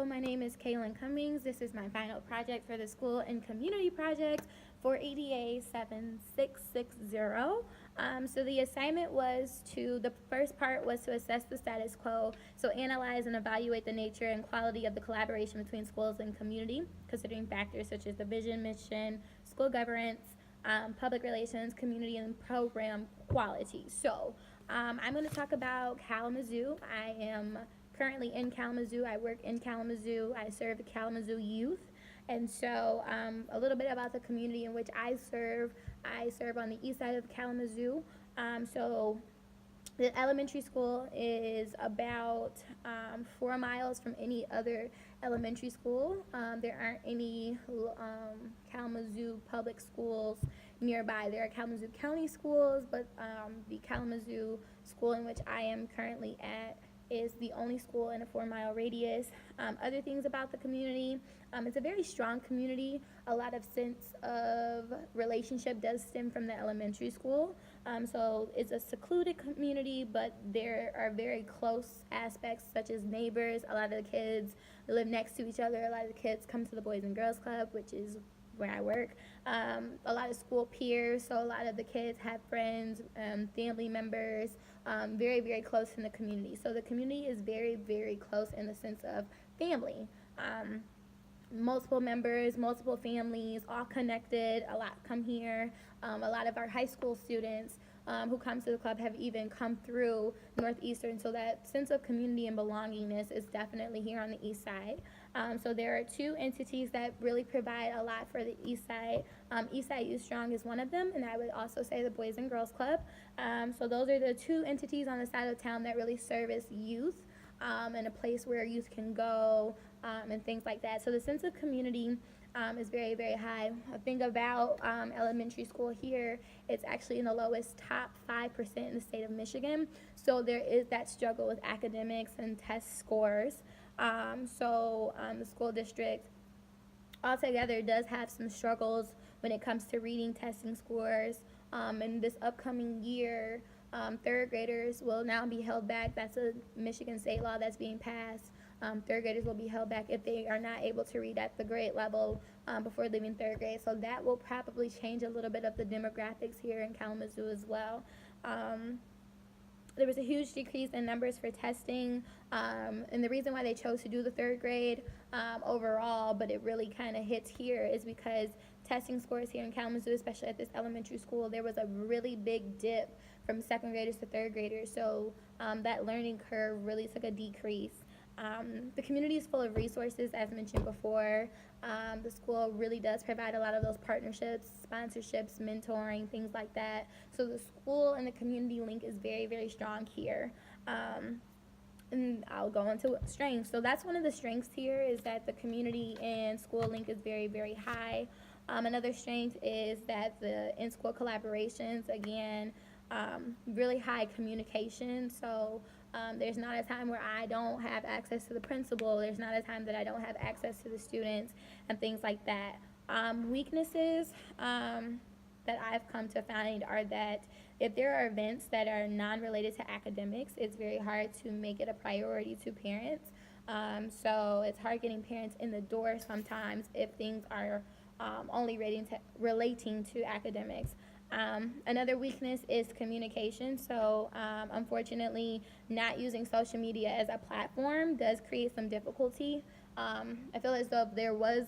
my name is Kaylin Cummings. This is my final project for the School and Community Project for EDA 7660. So the assignment was the first part was to assess the status quo, so analyze and evaluate the nature and quality of the collaboration between schools and community, considering factors such as the vision, mission, school governance, public relations, community, and program quality. I'm going to talk about Kalamazoo. I am currently in Kalamazoo. I work in Kalamazoo. I serve the Kalamazoo youth. And so, a little bit about the community in which I serve. I serve on the east side of Kalamazoo. So, the elementary school is about 4 miles from any other elementary school. There aren't any Kalamazoo public schools nearby. There are Kalamazoo County schools, but the Kalamazoo school in which I am currently at is the only school in a 4 mile radius. Other things about the community, it's a very strong community. A lot of sense of relationship does stem from the elementary school. So it's a secluded community, but there are very close aspects such as neighbors. A lot of the kids live next to each other. A lot of the kids come to the Boys and Girls Club, which is where I work. A lot of school peers, so a lot of the kids have friends, family members, very, very close in the community. So the community is very, very close in the sense of family. Multiple members, multiple families, all connected. A lot come here. A lot of our high school students who come to the club have even come through Northeastern, so that sense of community and belongingness is definitely here on the east side. So there are two entities that really provide a lot for the east side. Eastside Youth Strong is one of them, and I would also say the Boys and Girls Club. So those are the two entities on the side of town that really service youth. And a place where youth can go and things like that. So the sense of community is very, very high. A thing about elementary school here, it's actually in the lowest top 5% in the state of Michigan. So there is that struggle with academics and test scores. The school district altogether does have some struggles when it comes to reading testing scores. In this upcoming year, third graders will now be held back. That's a Michigan state law that's being passed. Third graders will be held back if they are not able to read at the grade level before leaving third grade. So that will probably change a little bit of the demographics here in Kalamazoo as well. There was a huge decrease in numbers for testing, and the reason why they chose to do the third grade overall, but it really kind of hits here, is because testing scores here in Kalamazoo, especially at this elementary school, there was a really big dip from second graders to third graders, so that learning curve really took a decrease. The community is full of resources, as mentioned before. The school really does provide a lot of those partnerships, sponsorships, mentoring, things like that. So the school and the community link is very, very strong here. And I'll go into strengths. So that's one of the strengths here, is that the community and school link is very, very high. Another strength is that the in-school collaborations, again, really high communication. So there's not a time where I don't have access to the principal. There's not a time that I don't have access to the students and things like that. Weaknesses that I've come to find are that if there are events that are non-related to academics, it's very hard to make it a priority to parents. So it's hard getting parents in the door sometimes if things are only relating to academics. Another weakness is communication. So unfortunately, not using social media as a platform does create some difficulty. I feel as though if there was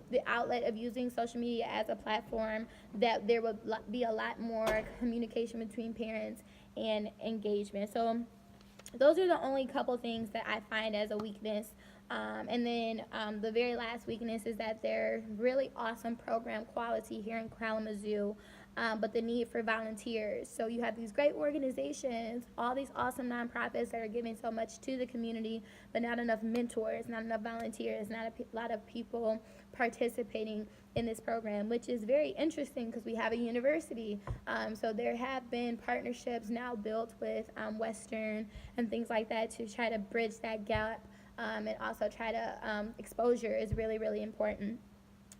the outlet of using social media as a platform, that there would be a lot more communication between parents and engagement. So those are the only couple things that I find as a weakness. And then the very last weakness is that there's really awesome program quality here in Kalamazoo, but the need for volunteers. So you have these great organizations, all these awesome nonprofits that are giving so much to the community, but not enough mentors, not enough volunteers, not a lot of people participating in this program, which is very interesting because we have a university. So there have been partnerships now built with Western and things like that to try to bridge that gap. And also try to exposure is really, really important.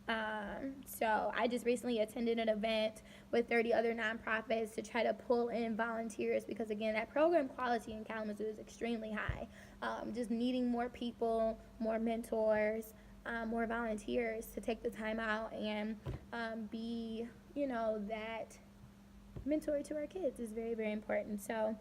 So I just recently attended an event with 30 other nonprofits to try to pull in volunteers because, again, that program quality in Kalamazoo is extremely high. Just needing more people, more mentors, more volunteers to take the time out and be, that mentor to our kids is very, very important. So